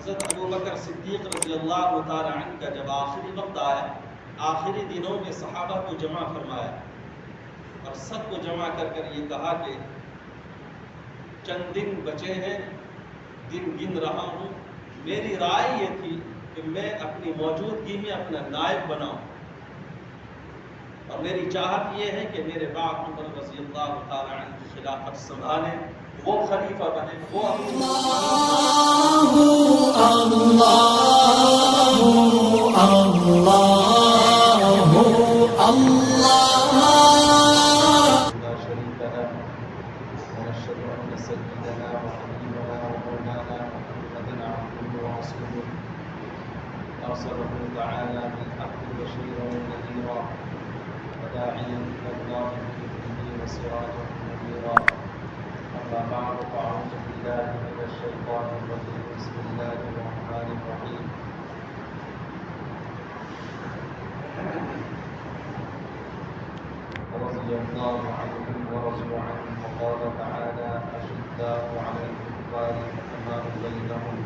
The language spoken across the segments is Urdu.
حضرت ابوبکر صدیق رضی اللہ تعالی عنہ کا جب آخری وقت آیا، آخری دنوں میں صحابہ کو جمع فرمایا اور سب کو جمع کر یہ کہا کہ چند دن بچے ہیں، دن گن رہا ہوں، میری رائے یہ تھی کہ میں اپنی موجودگی میں اپنا نائب بناؤں، اور میری چاہت یہ ہے کہ میرے بعد عمر رضی اللہ تعالی عنہ کی خلافت سنبھالیں، وہ خلیفہ بنے، وہ لا شريك له، ونشهد أن سيدنا وحبيبنا ومولانا محمدا عبده ورسوله أرسله تعالى بالحق بشيرا ونذيرا وداعيا إلى الله بإذنه وسراجا منيرا. أما بعد فأعوذ بالله من الشيطان الرجيم. بسم الله الرحمن الرحيم. رضي الله عنهم ورضوا عنه، وقال تعالى: أشداء على الكفار رحماء بينهم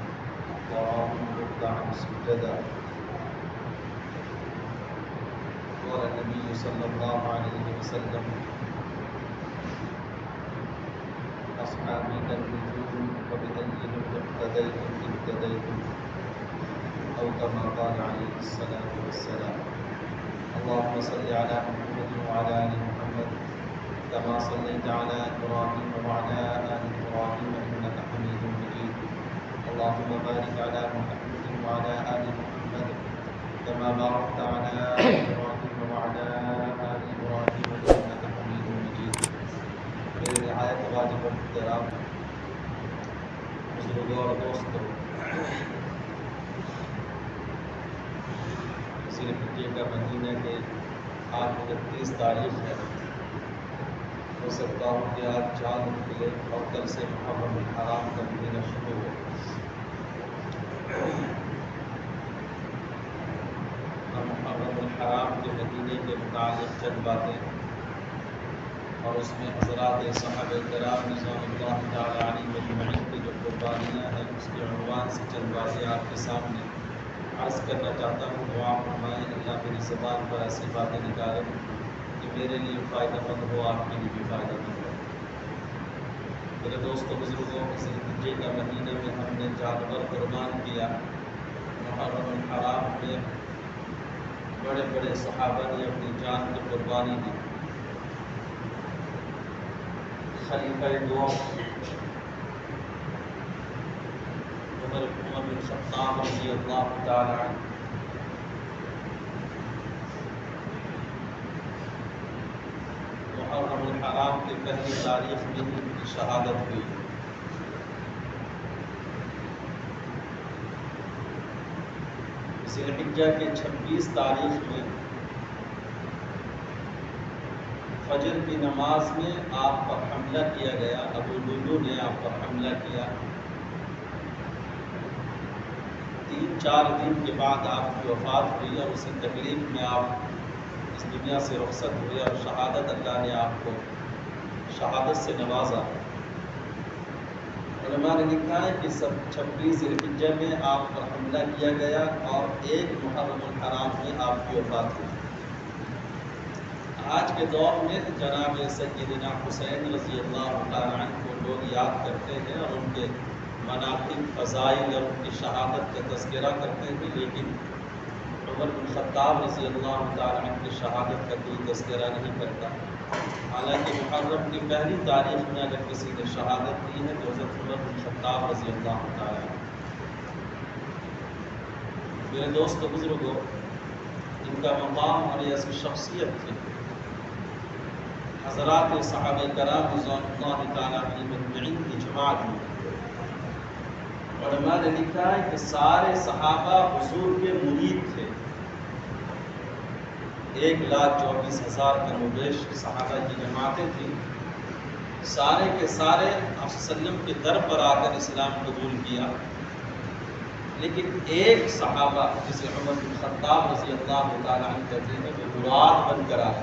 تراهم ركعا سجدا. قال النبي صلى الله عليه وسلم: أصحابي كالنجوم فبأيهم اقتديتم اهتديتم، أو كما قال عليه الصلاة والسلام. اللهم صل على محمد وعلى آل محمد كما صليت على إبراهيم وعلى آل إبراهيم إنك حميد مجيد. اللهم بارك على محمد وعلى آل محمد كما باركت على إبراهيم وعلى آل إبراهيم إنك حميد مجيد. میرے نہایت واجب احترام بزرگوں اور دوستوں، ذی الحجہ کا مہینہ کے آج 29 تاریخ ہے. ہو سکتا ہوں کہ آج چاند نکلے اور کل سے محرم الحرام کا مہینہ شروع ہو. ہم محرم الحرام کے مہینے کے متعلق چند باتیں اور اس میں حضرات صحابہ کرام رضوان اللہ تعالی علیہم اجمعین کی جو قربانیاں ہیں اس کے عنوان سے چند باتیں آپ کے سامنے عرض کرنا چاہتا ہوں. دعا فرمائیں اللہ میری زبان پر ایسی باتیں نکالے کہ میرے لیے فائدہ مند ہو، آپ کے لیے بھی فائدہ مند ہو. میرے دوستوں بزرگوں، ذی الحجہ کا مہینہ میں ہم نے جانور قربان کیا. محرم الحرام میں بڑے بڑے صحابہ نے اپنی جان کی قربانی دی. خلیفہ دوم عمر بن خطاب رضی اللہ تعالی عنہ، محرم الحرام کی پہلی تاریخ میں ان کی شہادت ہوئی. ذی الحجہ کے 26 تاریخ میں فجر کی نماز میں آپ پر حملہ کیا گیا. ابو لولو نے آپ پر حملہ کیا. 3-4 دن کے بعد آپ کی وفات ہوئی اور اسی تکلیف میں آپ اس دنیا سے رخصت ہوئے اور شہادت اللہ نے آپ کو شہادت سے نوازا. علماء نے لکھا ہے کہ 26 ذی الحجہ میں آپ پر حملہ کیا گیا اور 1 محرم الحرام میں آپ کی وفات ہوئی. آج کے دور میں جناب سیدنا حسین رضی اللہ تعالی عنہ کو لوگ یاد کرتے ہیں اور ان کے مناقب، فضائل اور ان کی شہادت کا تذکرہ کرتے ہیں، لیکن عمر بن خطاب رضی اللہ تعالی عنہ کی شہادت کا کوئی تذکرہ نہیں کرتا. حالانکہ محرم کی پہلی تاریخ میں اگر کسی نے شہادت دی ہے تو حضرت عمر بن خطاب رضی اللہ تعالی عنہ. میرے دوست و بزرگوں، ان کا مقام اور ایسی شخصیت تھی. حضرات صحابہ کرام رضوان اللہ تعالی علیہم اجمعین کی جماعت میں علماء نے لکھا ہے کہ سارے صحابہ حضور کے مرید تھے. 1,24,000 کا مبیش صحابہ کی جماعتیں تھیں. سارے کے سارے آپ صلی اللہ علیہ وسلم کے در پر آ کر اسلام قبول کیا. لیکن ایک صحابہ جسے عمر بن خطاب رضی اللہ تعالیٰ عنہ کہتے ہیں جو مراد بن کر آئے.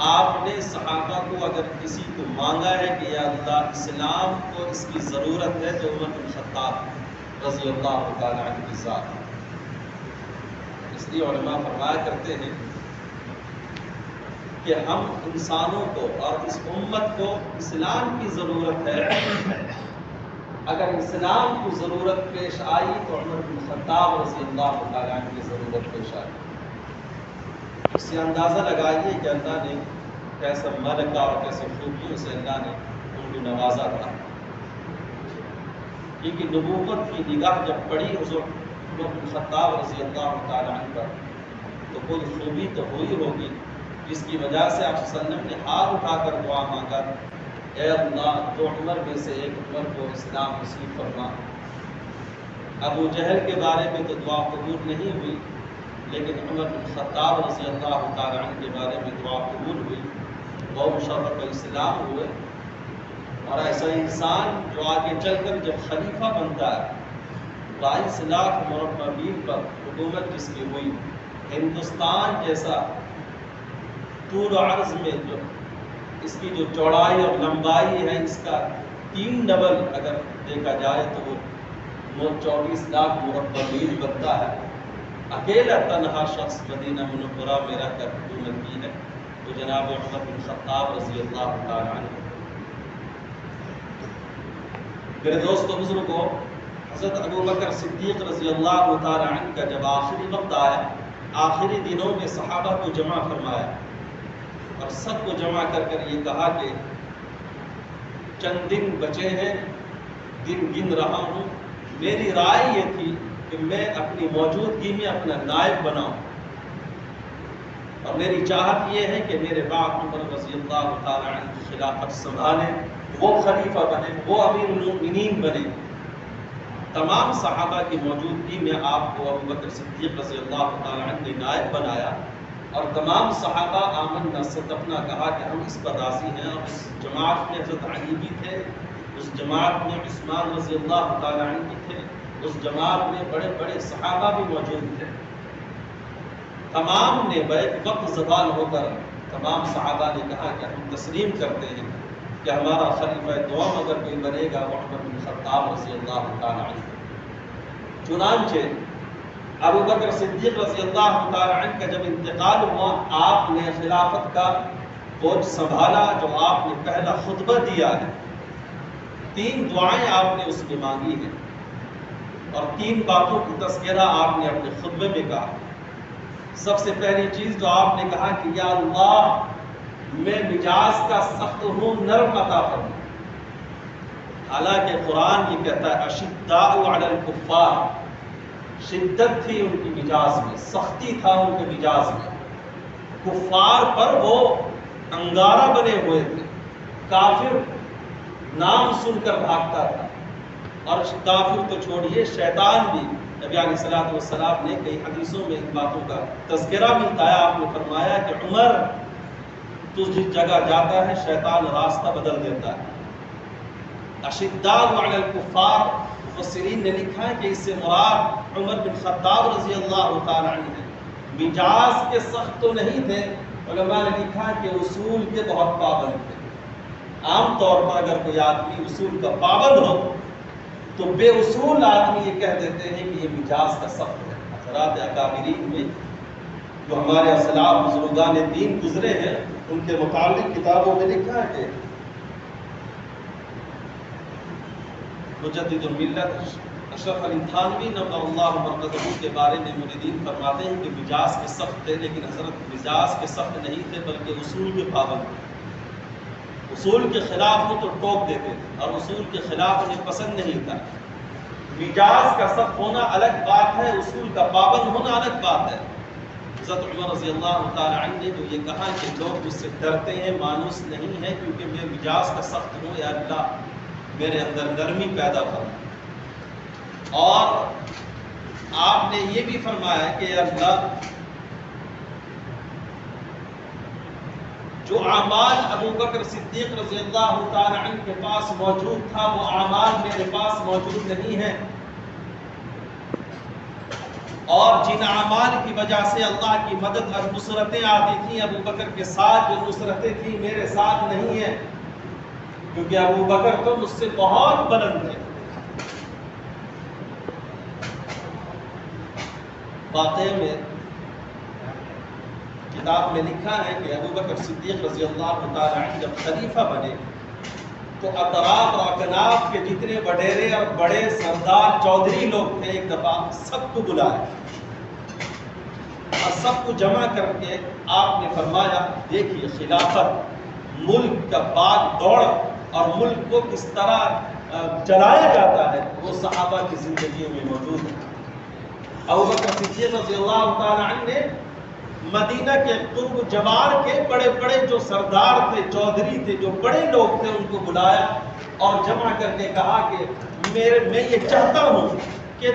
آپ نے صحابہ کو اگر کسی کو مانگا ہے کہ یا اللہ اسلام کو اس کی ضرورت ہے تو عمر بن خطاب، رضی اللہ تعالیٰ عنہ کی ذات. اس لیے علماء فرمایا کرتے ہیں کہ ہم انسانوں کو اور اس امت کو اسلام کی ضرورت ہے. اگر اسلام کی ضرورت پیش آئی تو عمر بن خطاب رضی اللہ تعالیٰ عنہ کی ضرورت پیش آئی. اس سے اندازہ لگائیے کہ اللہ نے کیسا ملکہ اور کیسے خوبیوں سے اللہ نے ان کو نوازا تھا. کیونکہ نبوت کی نگاہ جب پڑی حضور عمر بن خطاب رضی اللہ تعالیٰ عنہ پر تو کوئی خوبی تو ہوئی ہوگی جس کی وجہ سے آپ صلی اللہ علیہ وسلم نے ہاتھ اٹھا کر دعا مانگا، اے اللہ دو عمر میں سے ایک عمر کو اسلام نصیب فرما. ابو جہل کے بارے میں تو دعا قبول نہیں ہوئی، لیکن عمر بن خطاب رضی اللہ تعالیٰ عنہ کے بارے میں دعا قبول ہوئی، وہ مشرف اسلام ہوئے. اور ایسا انسان جو آگے چل کر جب خلیفہ بنتا ہے، 22 لاکھ مربع میل پر حکومت جس کی ہوئی، ہندوستان جیسا طول و عرض میں جو اس کی جو چوڑائی اور لمبائی ہے اس کا 3 ڈبل اگر دیکھا جائے تو وہ 24 لاکھ مربع میل بنتا ہے. اکیلا تنہا شخص مدینہ منورہ میں رہ کر حکومت کی ہے تو جناب عمر بن خطاب رضی اللہ تعالیٰ عنہ. میرے دوستو بزرگوں، حضرت ابوبکر صدیق رضی اللہ تعالیٰ عنہ کا جب آخری وقت آیا، آخری دنوں میں صحابہ کو جمع فرمایا اور سب کو جمع کر کر یہ کہا کہ چند دن بچے ہیں، دن گن رہا ہوں. میری رائے یہ تھی کہ میں اپنی موجودگی میں اپنا نائب بناؤں، اور میری چاہت یہ ہے کہ میرے بعد عمر رضی اللہ تعالیٰ عنہ کی خلافت سنبھالے، وہ خلیفہ بنے، وہ امیر المؤمنین بنے. تمام صحابہ کی موجودگی میں آپ کو ابوبکر صدیق رضی اللہ تعالیٰ عنہ نے نائب بنایا، اور تمام صحابہ آمنا صدقنا کہا کہ ہم اس پر راضی ہیں. اور اس جماعت میں حضرت علی بھی تھے، اس جماعت میں عثمان رضی اللہ تعالیٰ عنہ بھی تھے، اس جماعت میں بڑے بڑے صحابہ بھی موجود تھے. تمام نے بیک وقت زبان ہو کر تمام صحابہ نے کہا کہ ہم تسلیم کرتے ہیں کہ ہمارا خلیفہ دوم اگر کوئی بنے گا وہ عمر بن خطاب رضی اللہ تعالیٰ عنہ. چنانچہ ابوبکر صدیق رضی اللہ تعالیٰ عنہ کا جب انتقال ہوا، آپ نے خلافت کا بوجھ سنبھالا. جو آپ نے پہلا خطبہ دیا ہے، 3 دعائیں آپ نے اس میں مانگی ہیں اور 3 باتوں کی تذکرہ آپ نے اپنے خطبے میں کہا. سب سے پہلی چیز جو آپ نے کہا کہ یا اللہ میں مجاز کا سخت ہوں، نرم عطا فرما. حالانکہ قرآن یہ کہتا ہے اشداء علی الکفار، شدت تھی ان کی مجاز میں، سختی تھا ان کے مجاز میں. کفار پر وہ انگارہ بنے ہوئے تھے. کافر نام سن کر بھاگتا تھا، اور کافر تو چھوڑیے شیطان بھی. نبی علیہ الصلوۃ والسلام نے کئی حدیثوں میں ان باتوں کا تذکرہ ملتا ہے. آپ نے فرمایا کہ عمر تو جس جگہ جاتا ہے شیطان راستہ بدل دیتا ہے. اشداء علی الکفار، مفسرین نے لکھا ہے کہ اس سے مراد عمر بن خطاب رضی اللہ تعالیٰ عنہ ہے. مجاز کے سخت تو نہیں تھے، علماء نے لکھا ہے کہ اصول کے بہت پابند تھے. عام طور پر اگر کوئی آدمی اصول کا پابند ہو تو بے اصول آدمی یہ کہہ دیتے ہیں کہ یہ مجاز کا سخت ہے. حضرات اکابرین میں جو ہمارے اسلاف بزرگان دین گزرے ہیں ان کے متعلق کتابوں میں لکھا ہے کہ مجدد الملت اشرف علی تھانوی نور اللہ مرکزہ کے بارے میں مریدین فرماتے ہیں کہ مجاز کے سخت تھے، لیکن حضرت مجاز کے سخت نہیں تھے بلکہ اصول کے پابند تھے. اصول کے خلاف ہو تو ٹوک دیتے تھے اور اصول کے خلاف انہیں پسند نہیں تھا. مجاز کا سخت ہونا الگ بات ہے، اصول کا پابند ہونا الگ بات ہے. حضرت عمر رضی اللہ تعالیٰ عنہ نے جو یہ کہا کہ لوگ مجھ سے ڈرتے ہیں، مانوس نہیں ہے کیونکہ میں مجاز کا سخت ہوں، یا اللہ میرے اندر نرمی پیدا فرما. اور آپ نے یہ بھی فرمایا کہ اللہ جو اعمال ابوبکر صدیق رضی اللہ تعالی عنہ کے پاس موجود تھا وہ اعمال میرے پاس موجود نہیں ہیں، اور جن اعمال کی وجہ سے اللہ کی مدد اور نصرتیں آتی تھیں ابوبکر کے ساتھ، جو نصرتیں تھیں میرے ساتھ نہیں ہیں، کیونکہ ابوبکر تو مجھ سے بہت بلند تھے. واقعے میں کتاب میں لکھا ہے کہ ابو بکر صدیق رضی اللہ تعالی عنہ جب خلیفہ بنے تو اطراف اور اکناف کے جتنے وڈیرے اور بڑے سردار چودھری لوگ تھے ایک دفعہ سب کو بلائے اور سب کو جمع کر کے آپ نے فرمایا دیکھیے خلافت ملک کا باغ دوڑ اور ملک کو کس طرح چلایا جاتا ہے وہ صحابہ کی زندگیوں میں موجود ہے۔ ابو بکر صدیق رضی اللہ تعالی عنہ نے مدینہ کے قرب جوار کے بڑے بڑے جو سردار تھے چودھری تھے جو بڑے لوگ تھے ان کو بلایا اور جمع کر کے کہا کہ میں یہ چاہتا ہوں کہ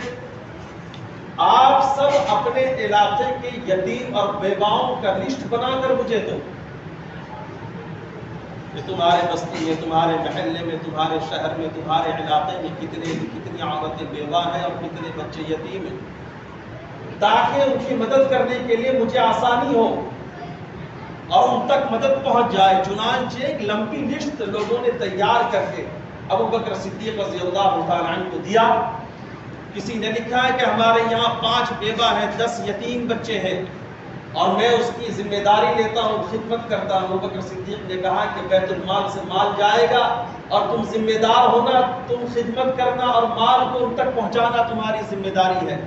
آپ سب اپنے علاقے کے یتیم اور بیواؤں کا لسٹ بنا کر مجھے دو کہ تمہارے بستی میں تمہارے محلے میں تمہارے شہر میں تمہارے علاقے میں کتنی عورتیں بیوہ ہیں اور کتنے بچے یتیم ہیں تاکہ ان کی مدد کرنے کے لیے مجھے آسانی ہو اور ان تک مدد پہنچ جائے۔ چنانچہ ایک لمبی لسٹ لوگوں نے تیار کر کے ابو بکر صدیق رضی اللہ تعالیٰ عنہ کو دیا۔ کسی نے لکھا ہے کہ ہمارے یہاں 5 بیوہ ہیں 10 یتیم بچے ہیں اور میں اس کی ذمہ داری لیتا ہوں خدمت کرتا ہوں۔ ابو بکر صدیق نے کہا کہ بیت المال سے مال جائے گا اور تم ذمہ دار ہونا، تم خدمت کرنا اور مال کو ان تک پہنچانا تمہاری ذمہ داری ہے۔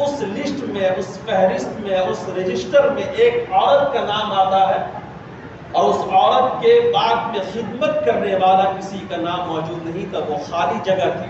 اس لسٹ میں اس فہرست میں اس رجسٹر میں ایک عورت کا نام آتا ہے اور اس عورت کے بعد میں خدمت کرنے والا کسی کا نام موجود نہیں تھا، وہ خالی جگہ تھی۔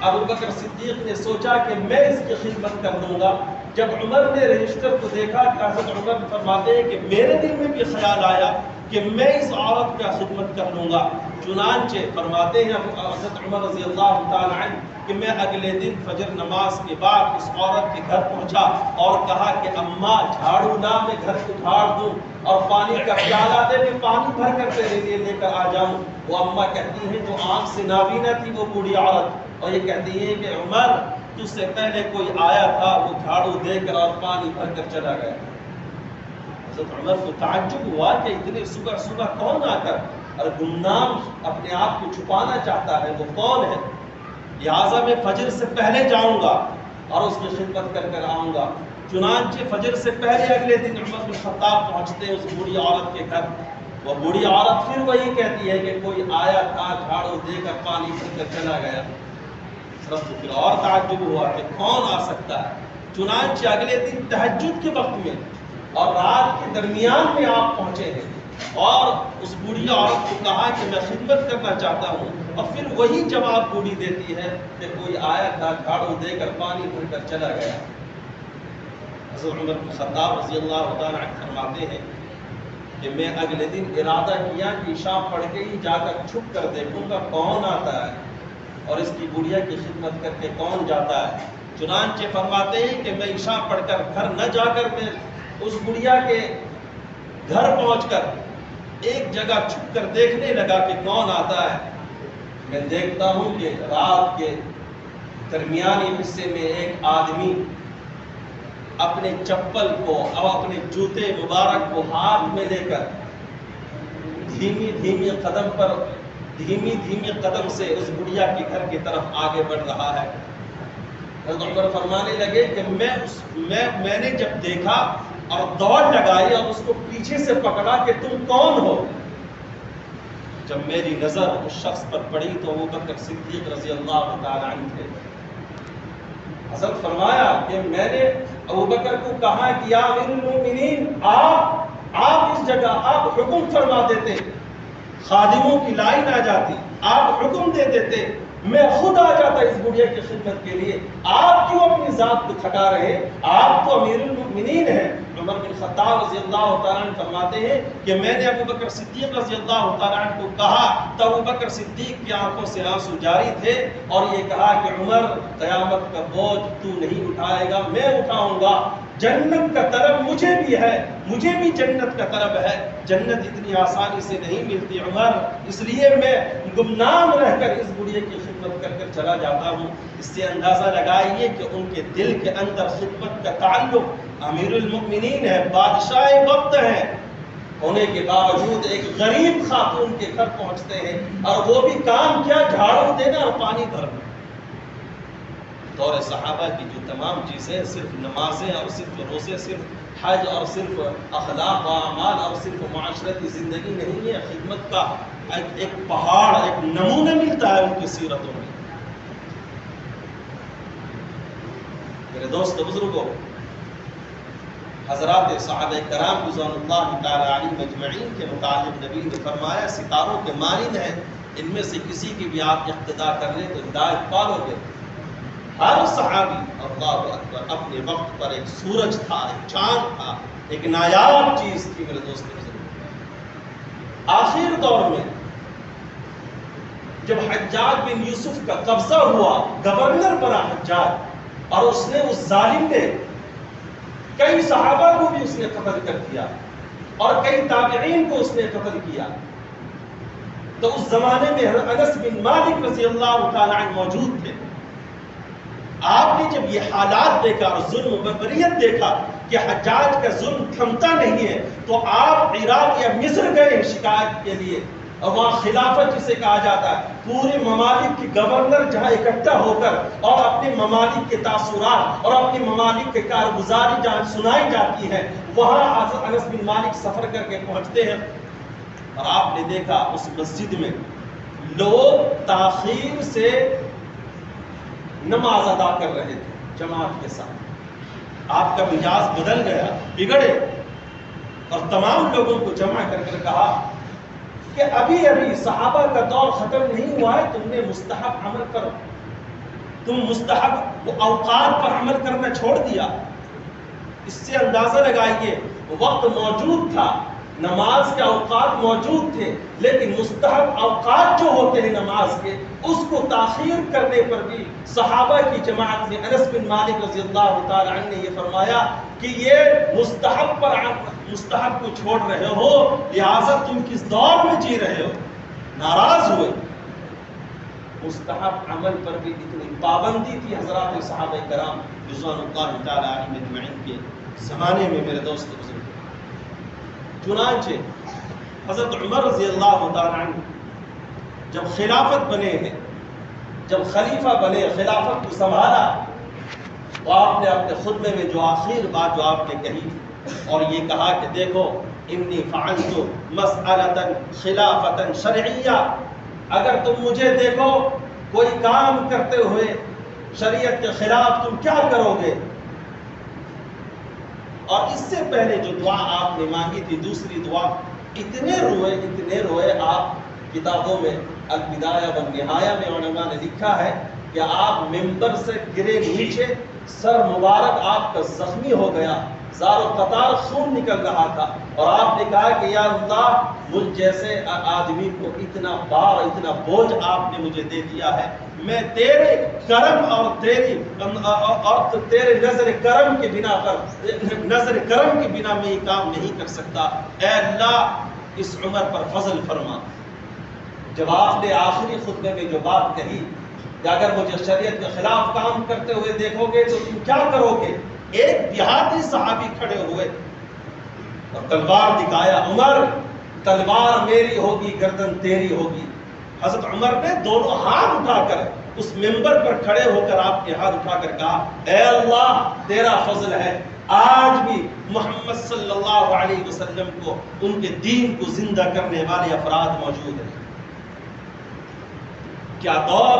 ابو بکر صدیق نے سوچا کہ میں اس کی خدمت کر لوں گا۔ جب عمر نے رجسٹر کو دیکھا کہ حضرت عمر فرماتے ہیں کہ میرے دل میں بھی خیال آیا کہ میں اس عورت کا خدمت کر لوں گا۔ چنانچہ فرماتے ہیں حضرت عمر رضی اللہ تعالی عنہ کہ میں اگلے دن فجر نماز کے بعد اس عورت کے گھر پہنچا اور کہا کہ اماں جھاڑو لا، میں گھر کو جھاڑ دوں اور پانی کا پیالہ دے، میں پانی بھر کر تیرے لیے لے کر آ جاؤں۔ وہ اماں کہتی ہیں جو آنکھ سے نابینا تھی وہ بوڑھی عورت، اور یہ کہتی ہے کہ عمر تجھ سے پہلے کوئی آیا تھا، وہ جھاڑو دے کر اور پانی بھر کر چلا گیا۔ حضرت عمر کو تعجب ہوا کہ اتنے صبح صبح کون آ کر اور گمنام اپنے آپ کو چھپانا چاہتا ہے، وہ کون ہے؟ لہٰذا میں فجر سے پہلے جاؤں گا اور اس کی خدمت کر کر آؤں گا۔ چنانچہ فجر سے پہلے اگلے دن عمر بن خطاب پہنچتے اس بوڑھی عورت کے گھر۔ وہ بوڑھی عورت پھر وہی کہتی ہے کہ کوئی آیا تھا، جھاڑو دے کر پانی بھر کر چلا گیا۔ پھر اور تعجب ہوا کہ کون آ سکتا ہے۔ چنانچہ اگلے دن تہجد کے وقت میں اور رات کے درمیان میں آپ پہنچے ہیں اور اس بوڑھی عورت کو کہا کہ میں خدمت کرنا چاہتا ہوں، اور پھر وہی جواب بوڑھی دیتی ہے کہ کوئی آیا تھا، جھاڑو دے کر پانی بھر کر چلا گیا۔ حضرت عمر بن خطاب رضی اللہ تعالیٰ عنہ فرماتے ہیں کہ میں اگلے دن ارادہ کیا کہ عشاء پڑھ کے ہی جا کر چھپ کر دیکھوں گا کون آتا ہے اور اس کی بڑھیا کی خدمت کر کے کون جاتا ہے۔ چنانچہ فرماتے ہیں کہ میں عشاء پڑھ کر گھر نہ جا کر میں اس بڑھیا کے گھر پہنچ کر ایک جگہ چھپ کر دیکھنے لگا کہ کون آتا ہے۔ میں دیکھتا ہوں کہ رات کے درمیانی حصے میں ایک آدمی اپنے چپل کو اور اپنے جوتے مبارک کو ہاتھ میں لے کر دھیمی دھیمی قدم سے اس بڑھیا کے گھر کی طرف آگے بڑھ رہا ہے۔ حضرت عمر فرمانے لگے کہ میں نے جب دیکھا اور دوڑ لگائی اور اس کو پیچھے سے پکڑا کہ تم کون ہو۔ جب میری نظر اس شخص پر پڑی تو ابو بکر صدیق رضی اللہ تعالی عنہ تھے۔ حضرت فرمایا کہ میں نے ابو بکر کو کہا کہ یا امیر المومنین آپ اس جگہ آپ حکم فرما دیتے، خادموں کی لائن آ جاتی، آپ حکم دے دیتے، میں خود آ جاتا اس بڑھیا کی خدمت کے لیے۔ آپ کیوں اپنی ذات کو تھکا رہے؟ آپ تو امیر المؤمنین ہیں۔ عمر بن خطاب رضی اللہ تعالیٰ عنہ فرماتے ہیں کہ میں نے ابو بکر صدیق رضی اللہ تعالیٰ عنہ کو کہا تو ابو بکر صدیق کی آنکھوں سے آنسو جاری تھے اور یہ کہا کہ عمر قیامت کا بوجھ تو نہیں اٹھائے گا، میں اٹھاؤں گا۔ جنت کا طلب مجھے بھی ہے، مجھے بھی جنت کا طلب ہے، جنت اتنی آسانی سے نہیں ملتی عمر، اس لیے میں گمنام رہ کر اس بڑھیا کی خدمت کر کر چلا جاتا ہوں۔ اس سے اندازہ لگائیے کہ ان کے دل کے اندر خدمت کا تعلق امیر المؤمنین ہے، بادشاہ وقت ہے، ہونے کے باوجود ایک غریب خاتون کے گھر پہنچتے ہیں اور وہ بھی کام کیا، جھاڑو دینا اور پانی بھرنا۔ دور صحابہ کی جو تمام چیزیں صرف نمازیں اور صرف روزے، صرف حج اور صرف اخلاق و اعمال اور صرف معاشرتی زندگی نہیں ہے، خدمت کا ایک پہاڑ، ایک نمونہ ملتا ہے ان کی سیرتوں میں۔ میرے دوست بزرگوں، حضرات صحابہ کرام رضوان اللہ تعالی علیہم اجمعین کے متعلق نبی نے فرمایا ستاروں کے مانند ہیں، ان میں سے کسی کی بھی آپ اقتدا کر لیں تو ہدایت پالو گے۔ ہر صحابی اللہ اکبر اپنے وقت پر ایک سورج تھا، ایک چاند تھا، ایک نایاب چیز تھی میرے دوست بزرگ۔ آخر دور میں جب حجاج بن یوسف کا قبضہ ہوا، گورنر بنا حجاج، اور اس نے اس ظالم نے کئی صحابہ کو بھی اس نے قتل کر دیا اور کئی تابعین کو اس نے قتل کیا، تو اس زمانے میں انس بن مالک رضی اللہ تعالی عنہ موجود تھے۔ آپ نے جب یہ حالات دیکھا اور ظلم و بربریت دیکھا کہ حجاج کا ظلم تھمتا نہیں ہے، تو آپ عراق یا مصر گئے شکایت کے لیے، اور وہاں خلافت جسے کہا جاتا ہے، پورے ممالک کے گورنر جہاں اکٹھا ہو کر اور اپنے ممالک کے تاثرات اور اپنے ممالک کے کارگزاری جہاں سنائی جاتی ہے، وہاں انس بن مالک سفر کر کے پہنچتے ہیں، اور آپ نے دیکھا اس مسجد میں لوگ تاخیر سے نماز ادا کر رہے تھے جماعت کے ساتھ۔ آپ کا مزاج بدل گیا، بگڑے، اور تمام لوگوں کو جمع کر کر کہا کہ ابھی ابھی صحابہ کا دور ختم نہیں ہوا ہے، تم نے مستحب عمل کرو، تم مستحب اوقات پر عمل کرنا چھوڑ دیا۔ اس سے اندازہ لگائیے وقت موجود تھا، نماز کے اوقات موجود تھے، لیکن مستحب اوقات جو ہوتے ہیں نماز کے، اس کو تاخیر کرنے پر بھی صحابہ کی جماعت نے انس بن مالک رضی اللہ تعالی عنہ نے یہ فرمایا کہ یہ مستحب کو چھوڑ رہے ہو، لہذا تم کس دور میں جی رہے ہو؟ ناراض ہوئے۔ مستحب عمل پر بھی اتنی پابندی تھی حضرات صحابہ کرام رضوان اللہ تعالی علیہم اجمعین کے زمانے میں میرے دوست بزرگ۔ چنانچہ حضرت عمر رضی اللہ تعالی عنہ جب خلافت بنے ہیں، جب خلیفہ بنے، خلافت کو سنبھالا، تو آپ نے اپنے خطبے میں جو آخر بات جو آپ نے کہی اور یہ کہا کہ دیکھو انی فعلت مسئلۃ خلافۃ شرعیہ، اگر تم مجھے دیکھو کوئی کام کرتے ہوئے شریعت کے خلاف تم کیا کرو گے؟ اور اس سے پہلے جو دعا آپ نے مانگی تھی، دوسری دعا، اتنے روئے آپ کتابوں میں البدایہ والنہایہ میں علماء نے لکھا ہے کہ آپ ممبر سے گرے نیچے، سر مبارک آپ کا زخمی ہو گیا، زار و قطار خون نکل رہا تھا، اور آپ نے کہا کہ یا اللہ مجھ جیسے آدمی کو اتنا بار، اتنا بوجھ آپ نے مجھے دے دیا ہے، میں تیرے کرم اور تیرے نظر کرم کے بنا میں یہ کام نہیں کر سکتا، اے اللہ اس عمر پر فضل فرما۔ جب آپ نے آخری خطبے میں جو بات کہی کہ اگر مجھے شریعت کے خلاف کام کرتے ہوئے دیکھو گے تو تم کیا کرو گے، ایک دیہاتی صحابی کھڑے ہوئے اور تلوار دکھایا، عمر تلوار میری ہوگی گردن تیری ہوگی۔ حضرت عمر نے دونوں ہاتھ اٹھا کر اس ممبر پر کھڑے ہو کر آپ کے ہاتھ اٹھا کر کہا، اے اللہ تیرا فضل ہے، آج بھی محمد صلی اللہ علیہ وسلم کو، ان کے دین کو زندہ کرنے والے افراد موجود ہیں۔ کیا دور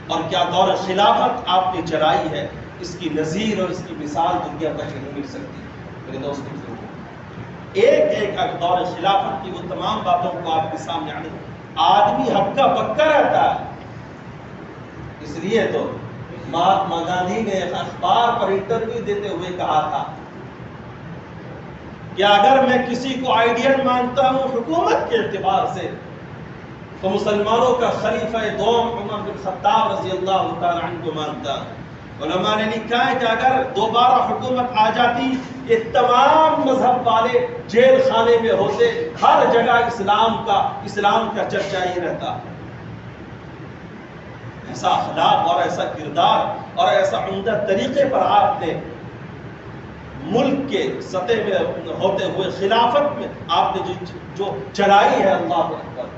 اور کیا دور خلافت آپ نے چلائی ہے، اس کی نظیر اور اس کی مثال دنیا تک نہیں مل سکتی میرے دوستوں۔ ایک دور خلافت کی وہ تمام باتوں کو آپ کے سامنے آنے، آدمی ہکا پکا رہتا ہے۔ اس لیے تو مہاتما گاندھی نے ایک اخبار پر انٹرویو دیتے ہوئے کہا تھا کہ اگر میں کسی کو آئیڈیل مانتا ہوں حکومت کے اعتبار سے، تو مسلمانوں کا خلیفہ دوم عمر بن خطاب رضی اللہ تعالی عنہ کو مانتا۔ علماء نے لکھا ہے کہ اگر دوبارہ حکومت آ جاتی، یہ تمام مذہب والے جیل خانے میں ہوتے، ہر جگہ اسلام کا چرچا ہی رہتا۔ ایسا اخلاق اور ایسا کردار اور ایسا عمدہ طریقے پر آپ نے ملک کے سطح میں ہوتے ہوئے خلافت میں آپ نے جو چلائی ہے، اللہ اکبر۔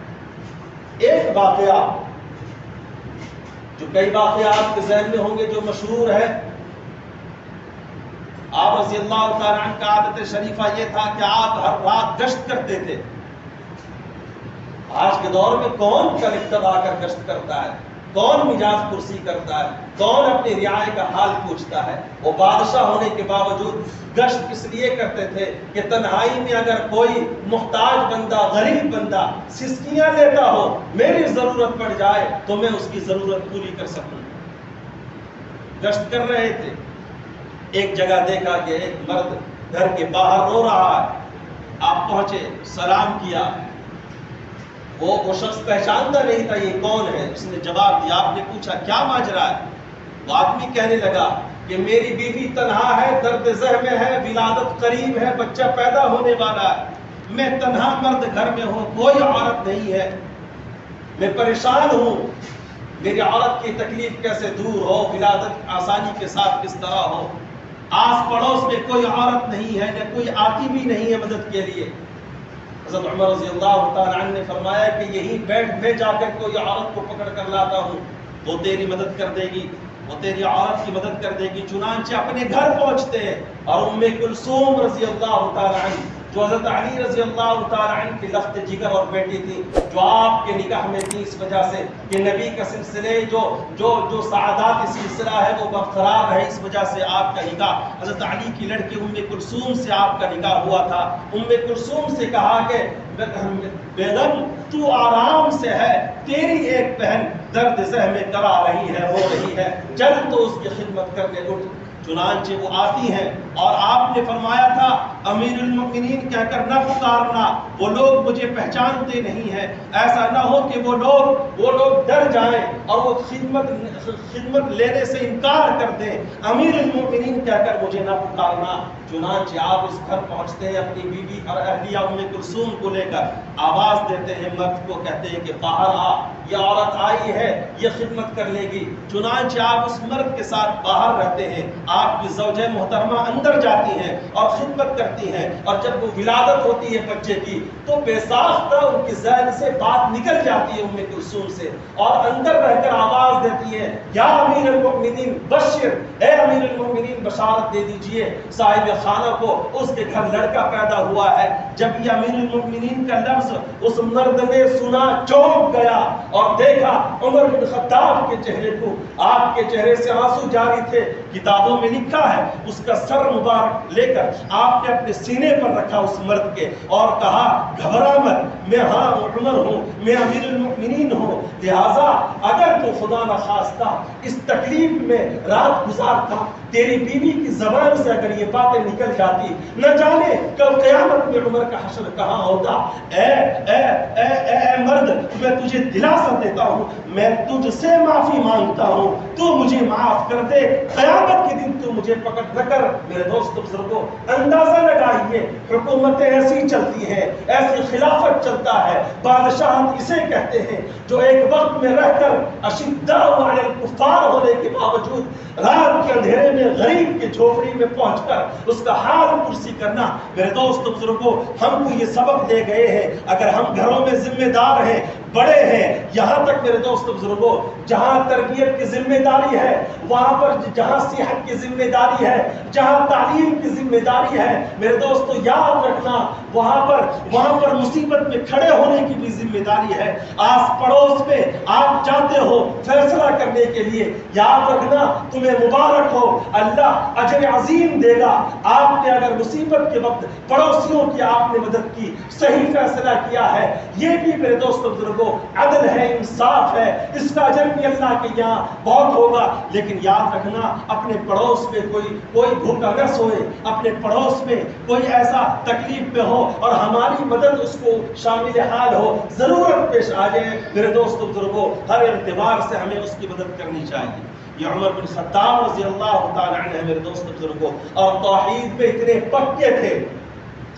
ایک واقعہ جو کئی واقعات کے ذہن میں ہوں گے جو مشہور ہے. آپ رضی اللہ تعالیٰ عنہ کا عادت شریفہ یہ تھا کہ آپ ہر رات گشت کرتے تھے. آج کے دور میں کون کا اتباع کر گشت کرتا ہے؟ کون مجاز پرسی کرتا ہے؟ کون اپنی رعایا کا حال پوچھتا ہے؟ وہ بادشاہ ہونے کے باوجود گشت اس لیے کرتے تھے کہ تنہائی میں اگر کوئی محتاج بندہ، غریب بندہ سسکیاں لیتا ہو، میری ضرورت پڑ جائے تو میں اس کی ضرورت پوری کر سکوں. گشت کر رہے تھے. ایک جگہ دیکھا کہ ایک مرد گھر کے باہر رو رہا ہے. آپ پہنچے، سلام کیا. وہ شخص پہچانتا نہیں تھا یہ کون ہے. اس نے جواب دیا. آپ نے پوچھا کیا ماجرا ہے؟ وہ آدمی کہنے لگا کہ میری بیوی تنہا ہے، درد ذہ میں ہے، ولادت قریب ہے، بچہ پیدا ہونے والا ہے. میں تنہا مرد گھر میں ہوں، کوئی عورت نہیں ہے، میں پریشان ہوں. میری عورت کی تکلیف کیسے دور ہو، ولادت آسانی کے ساتھ کس طرح ہو. آس پڑوس میں کوئی عورت نہیں ہے، نہ کوئی آتی بھی نہیں ہے مدد کے لیے. حضرت عمر رضی اللہ تعالیٰ عنہ نے فرمایا کہ یہی بیٹھ میں جا کر کوئی عورت کو پکڑ کر لاتا ہوں، وہ تیری مدد کر دے گی، وہ تیری عورت کی مدد کر دے گی. چنانچہ اپنے گھر پہنچتے ہیں اور ام کلثوم رضی اللہ تعالیٰ عنہ جو حضرت علی رضی اللہ تعالیٰ عنہ کی لخت جگر اور بیٹی تھی، جو آپ کے نکاح میں تھی اس وجہ سے کہ نبی کا سلسلے جو سعادات سلسلہ ہے وہ برقرار رہے، اس وجہ سے آپ کا نکاح حضرت علی کی لڑکی ام کلثوم سے آپ کا نکاح ہوا تھا. ام کلثوم سے کہا کہ بیگم تو آرام سے ہے، تیری ایک بہن درد ذہ میں کرا رہی ہے، رو رہی ہے، چل تو اس کی خدمت کرنے اٹھ. چنانچہ وہ آتی ہیں اور آپ نے فرمایا تھا امیر المؤمنین کہہ کر نہ پکارنا، وہ لوگ مجھے پہچانتے نہیں ہیں، ایسا نہ ہو کہ وہ لوگ ڈر جائیں اور وہ خدمت لینے سے انکار کر دیں. امیر المؤمنین کہہ کر مجھے نہ پکارنا. چنانچہ آپ اس گھر پہنچتے ہیں، اپنی بیوی اور اہلیہ ام کلثوم کو لے کر آواز دیتے ہیں، مرد کو کہتے ہیں کہ باہر آ، یہ عورت آئی ہے، یہ خدمت کر لے گی. چنانچہ آپ اس مرد کے ساتھ باہر رہتے ہیں. آپ کی زوجہ محترمہ اندر جاتی ہیں اور خدمت کرتی ہیں، اور جب وہ ولادت ہوتی ہے بچے کی تو بے ساختہ ان کی ذہن سے بات نکل جاتی ہے ام کلثوم سے، اور اندر رہ کر آواز دیتی ہے یا امیر المؤمنین بشر، اے امیر المؤمنین بشارت دے دیجئے صاحب خانہ کو، اس کے گھر لڑکا پیدا ہوا ہے. جب یہ امیر المؤمنین کا لفظ اس مرد نے سنا، چونک گیا اور دیکھا عمر بن خطاب کے چہرے کو. آپ کے چہرے سے آنسو جاری تھے. کتابوں میں لکھا ہے اس کا سر مبارک لے کر آپ نے اپنے سینے پر رکھا اس مرد کے اور کہا گھبرا مت، میں ہاں عمر ہوں، میں امیر المؤمنین ہوں، لہذا اگر تو خدا نخواستہ اس تکلیف میں رات گزارتا، تیری بیوی کی زبان سے اگر یہ باتیں نکل جاتی، نہ جانے کب قیامت میں عمر کا حشر کہاں ہوتا. اے اے اے اے مرد، میں تجھے دلاسا دیتا ہوں، میں تجھ سے معافی مانگتا ہوں، تو مجھے معاف کر دے. قیامت کے دن تو مجھے پکڑ نہ کر. میرے دوست بزرگوں، اندازہ لگائیے، حکومتیں ایسی چلتی ہیں، ایسی خلافت چلتا ہے. بادشاہ اسے کہتے ہیں جو ایک وقت میں رہ کر اشداء علی الکفار ہونے کے باوجود رات کے اندھیرے میں غریب کی جھوپڑی میں پہنچ کر اس کا حال پرسی کرنا. میرے دوست بزرگوں، ہم کو یہ سبق دے گئے ہیں. اگر ہم گھروں میں ذمہ دار ہیں، بڑے ہیں، یہاں تک میرے دوست بزرگوں جہاں تربیت کی ذمہ داری ہے، وہاں پر جہاں صحت کی ذمہ داری ہے، جہاں تعلیم کی ذمہ داری ہے، میرے دوستو یاد رکھنا وہاں پر مصیبت میں کھڑے ہونے کی بھی ذمہ داری ہے. آس پڑوس میں آپ جاتے ہو فیصلہ کرنے کے لیے، یاد رکھنا تمہیں مبارک ہو، اللہ اجر عظیم دے گا. آپ نے اگر مصیبت کے وقت پڑوسیوں کی آپ نے مدد کی، صحیح فیصلہ کیا ہے، یہ بھی میرے دوست بزرگوں عدل ہے، انصاف ہے، اس کا اجر بھی اللہ کے یہاں بہت ہوگا. لیکن یاد رکھنا اپنے پڑوس میں کوئی بھوکا نہ سوئے، اپنے پڑوس میں کوئی ایسا تکلیف میں ہو اور ہماری مدد اس کو شامل حال ہو، ضرورت پیش آ جائے، میرے دوست بزرگوں ہر اعتبار سے ہمیں اس کی مدد کرنی چاہیے. یہ عمر بن خطاب رضی اللہ تعالی عنہ میرے دوست بزرگوں اور توحید میں اتنے پکے تھے.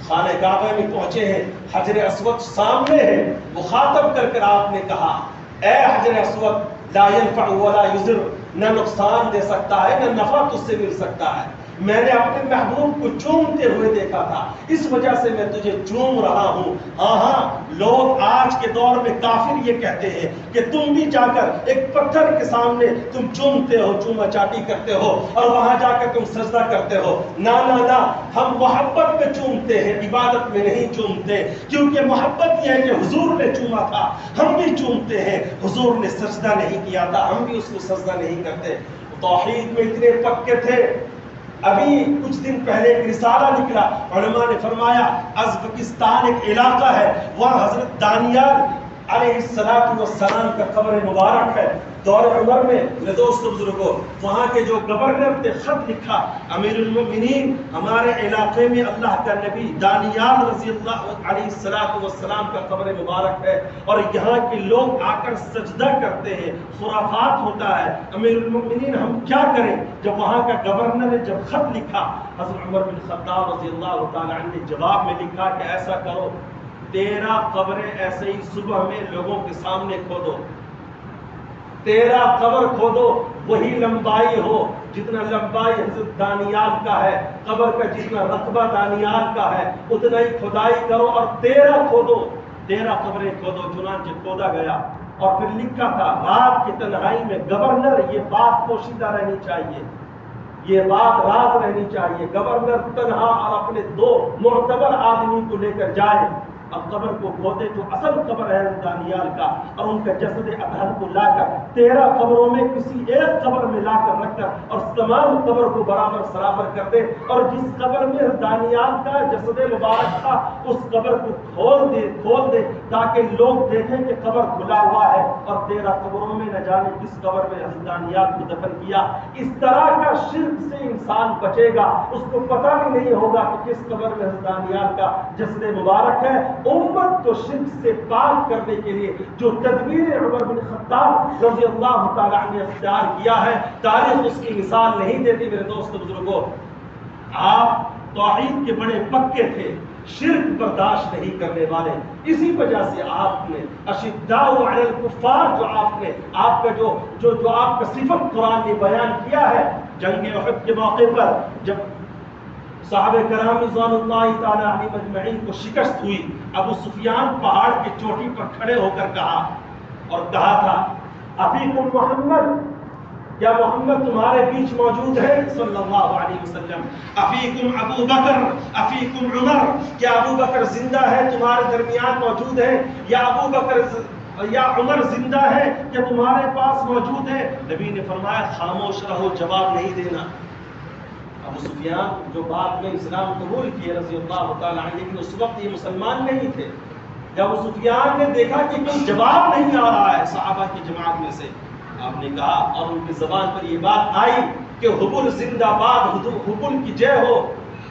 خانہ کعبہ میں پہنچے ہیں، حجر اسود سامنے ہے، مخاطب کر کر آپ نے کہا اے حجر اسود لا ينفع ولا يضر، نہ نقصان دے سکتا ہے نہ نفع تجھ سے مل سکتا ہے. میں نے اپنے محبوب کو چومتے ہوئے دیکھا تھا، اس وجہ سے میں تجھے چوم رہا ہوں۔ ہاں لوگ آج کے دور میں کافر یہ کہتے ہیں کہ تم بھی جا کر ایک پتھر کے سامنے تم چومتے ہو، چوما چاٹی کرتے ہو اور وہاں جا کر تم سجدہ کرتے ہو۔ نا نا نا، ہم محبت میں چومتے ہیں، عبادت میں نہیں چومتے، کیونکہ محبت یہ ہے کہ حضور نے چوما تھا، ہم بھی چومتے ہیں۔ حضور نے سجدہ نہیں کیا تھا، ہم بھی اس کو سجدہ نہیں کرتے۔ توحید میں اتنے پکے تھے۔ ابھی کچھ دن پہلے ایک رسالہ نکلا، علماء نے فرمایا ازبکستان ایک علاقہ ہے، وہاں حضرت دانیال علیہ السلام کا قبر مبارک ہے۔ دور عمر میں میرے دوستو بزرگوں، وہاں کے جو گورنر نے خط لکھا، امیر المؤمنین ہمارے علاقے میں اللہ کا نبی دانیال رضی اللہ علیہ السلام کا قبر مبارک ہے اور یہاں کے لوگ آ کر سجدہ کرتے ہیں، خرافات ہوتا ہے۔ امیر المؤمنین ہم کیا کریں؟ جب وہاں کا گورنر نے جب خط لکھا، حضرت عمر بن خطاب رضی اللہ تعالی عنہ نے جواب میں لکھا کہ ایسا کرو، 13 قبریں ایسے ہی صبح میں لوگوں کے سامنے کھودو، 13 قبر کھودو، وہی لمبائی ہو جتنا لمبائی حضرت دانیال کا ہے، قبر کا جتنا رقبہ دانیال کا ہے اتنا ہی کھدائی کرو اور 13 کھودو، 13 قبریں کھودو۔ چنانچہ کھودا گیا اور پھر لکھا تھا رات کی تنہائی میں، گورنر یہ بات پوشیدہ رہنی چاہیے، یہ بات راز رہنی چاہیے، گورنر تنہا اور اپنے 2 معتبر آدمی کو لے کر جائے، اب قبر کو کھودے جو اصل قبر ہے دانیال کا، اور ان کا جسد اطہر کو لا کر 13 قبروں میں کسی ایک قبر میں لا کر رکھ کر اور تمام قبر کو برابر سرابر کر دے، اور جس قبر میں دانیال کا جسد مبارک تھا اس قبر کو کھول دے تاکہ لوگ دیکھیں کہ قبر کھلا ہوا ہے، اور 13 قبروں میں نہ جانے کس قبر میں حضرت دانیال کو دفن کیا۔ اس طرح کا شرک سے انسان بچے گا، اس کو پتہ بھی نہیں ہوگا کہ کس قبر میں حضرت دانیال کا جسد مبارک ہے۔ امت کو شرک سے پاک کرنے کے لیے جو تدبیر عمر بن خطاب رضی اللہ تعالی عنہ نے اختیار کیا ہے، تاریخ اس کی مثال نہیں دیتی۔ میرے دوست بزرگوں، آپ توحید کے بڑے پکے تھے، شرک برداشت نہیں کرنے والے، اسی وجہ سے آپ نے اشداء علی الکفار جو آپ کا جو آپ کا صفت قرآن نے بیان کیا ہے، جنگ احد کے موقع پر جب صحابہ کرام رضوان اللہ تعالی علیہم اجمعین کو شکست ہوئی، ابو سفیان پہاڑ کی چوٹی پر کھڑے ہو کر کہا تھا افیکم محمد، کیا محمد تمہارے بیچ موجود ہے صلی اللہ علیہ وسلم؟ افیکم ابو بکر، افیکم عمر، کیا ابو بکر زندہ ہے تمہارے درمیان موجود ہے؟ یا ابو بکر یا عمر زندہ ہے کیا تمہارے پاس موجود ہے؟ نبی نے فرمایا خاموش رہو، جواب نہیں دینا۔ ابو سفیان جو بعد میں اسلام قبول کیے رضی اللہ تعالیٰ عنہ، لیکن اس وقت یہ مسلمان نہیں تھے، جب ابو سفیان نے دیکھا کہ کوئی جواب نہیں آ رہا ہے صحابہ کی جماعت میں سے، آپ نے کہا اور ان کی زبان پر یہ بات آئی کہ حبل زندہ باد، حبل کی جے ہو،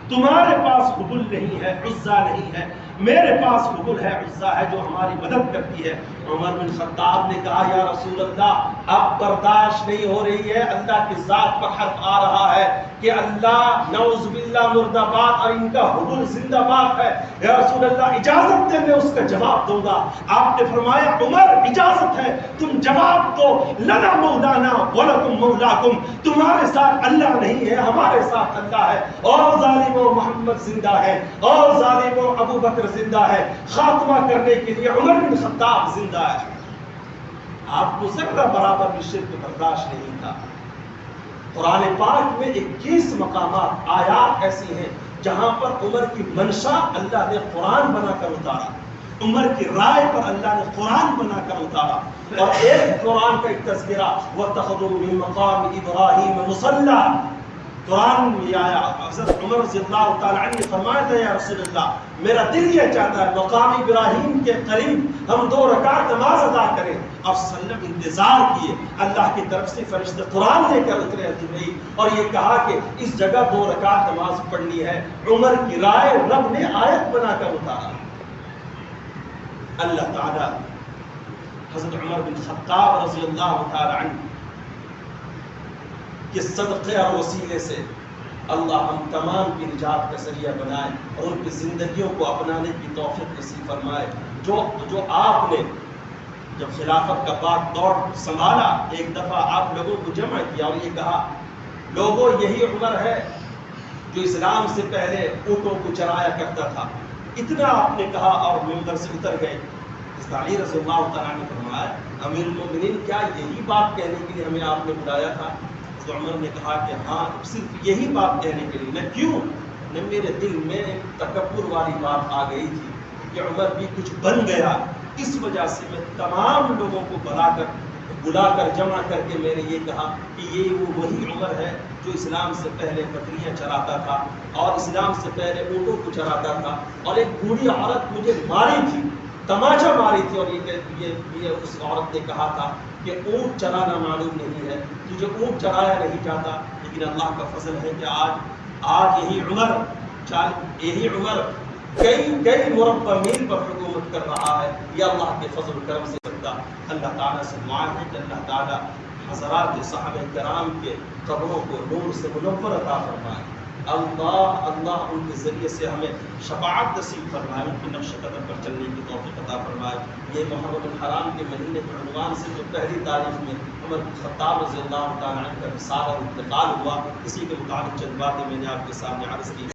تمہارے پاس حبل نہیں ہے، عزا نہیں ہے، میرے پاس حبل ہے، عزا ہے جو ہماری مدد کرتی ہے۔ عمر بن خطاب نے کہا یا رسول اللہ اب برداشت نہیں ہو رہی ہے، اللہ کی ذات پر حرف آ رہا ہے کہ اللہ نعوذ باللہ مردہ باد اور ان کا حبل زندہ باد ہے، یا رسول اللہ اجازت دے میں اس کا جواب دوں گا۔ آپ نے فرمایا عمر اجازت ہے، تم جواب دو، لنا مولانا ولکم مولاکم، تمہارے ساتھ اللہ نہیں ہے، ہمارے ساتھ اللہ ہے، اور ظالموں محمد زندہ ہے، اور ظالموں ابو بکر زندہ ہے، خاتمہ کرنے کے لیے عمر بن خطاب زندہ ہے۔ آپ کو ذرہ برابر بھی شرک برداشت نہیں تھا۔ قرآن پاک میں 21 مقامات آیات ایسی ہیں جہاں پر عمر کی منشا اللہ نے قرآن بنا کر اتارا، عمر کی رائے پر اللہ نے قرآن بنا کر اتارا، اور ایک قرآن کا ایک تذکرہ وَاتَّخَذُوا مِن مَّقَامِ إِبْرَاهِيمَ مُصَلًّى، قرآن میں آیا حضرت عمر رضی اللہ تعالیٰ عنہ نے فرمایا تھا یا رسول اللہ میرا دل یہ چاہتا ہے مقام ابراہیم کے قریب ہم 2 رکعت نماز ادا کریں۔ اور سلم انتظار کیے، اللہ کی طرف سے فرشتے قرآن لے کر اترے جبرائیل، اور یہ کہا کہ اس جگہ 2 رکعت نماز پڑھنی ہے۔ عمر کی رائے رب نے آیت بنا کر اتارا۔ اللہ تعالیٰ حضرت عمر بن خطاب رضی اللہ تعالیٰ عنہ کہ صدقے اور وسیلے سے اللہ ہم تمام کی نجات کا ذریعہ بنائے اور ان کی زندگیوں کو اپنانے کی توفیق نصیب فرمائے۔ جو آپ نے جب خلافت کا بات دور سنبھالا، ایک دفعہ آپ لوگوں کو جمع کیا اور یہ کہا لوگوں یہی عمر ہے جو اسلام سے پہلے اونٹوں کو چرایا کرتا تھا. اتنا آپ نے کہا اور ممبر سے اتر گئے. علی رضی اللہ تعالیٰ نے فرمایا امیر المومنین کیا یہی بات کہنے کے لیے ہمیں آپ نے بلایا تھا؟ تو عمر نے کہا کہ ہاں صرف یہی بات کہنے کے لیے. میں کیوں نہ میرے دل میں تکبر والی بات آ گئی تھی کہ عمر بھی کچھ بن گیا. اس وجہ سے میں تمام لوگوں کو بلا کر جمع کر کے میں نے یہ کہا کہ یہ وہ وہی عمر ہے جو اسلام سے پہلے بکریاں چراتا تھا اور اسلام سے پہلے اونٹوں کو چراتا تھا. اور ایک بوڑھی عورت مجھے ماری تھی, تماچا ماری تھی, اور یہ اس عورت نے کہا تھا کہ اونٹ چرانا معلوم نہیں ہے, تجھے اونٹ چرایا نہیں جاتا. لیکن اللہ کا فضل ہے کہ آج یہی عمر کئی مربع میل پر حکومت کر رہا ہے. یہ اللہ کے فضل و کرم سے سکتا. اللہ تعالیٰ سے دعا ہے کہ اللہ تعالیٰ حضرات صحابہ کرام کے قبروں کو نور سے منور عطا فرمائے. اللہ ان کے ذریعے سے ہمیں شفاعت نصیب فرمائے, ان کی نقش قدم پر چلنے کی توفیق عطا فرمائے. یہ محرم الحرام کے مہینے کے عنوان سے جو پہلی تاریخ میں عمر بن خطاب رضی اللہ تعالیٰ عنہ کا وصال اور انتقال ہوا, اسی کے متعلق چند باتیں میں نے آپ کے سامنے عرض کی.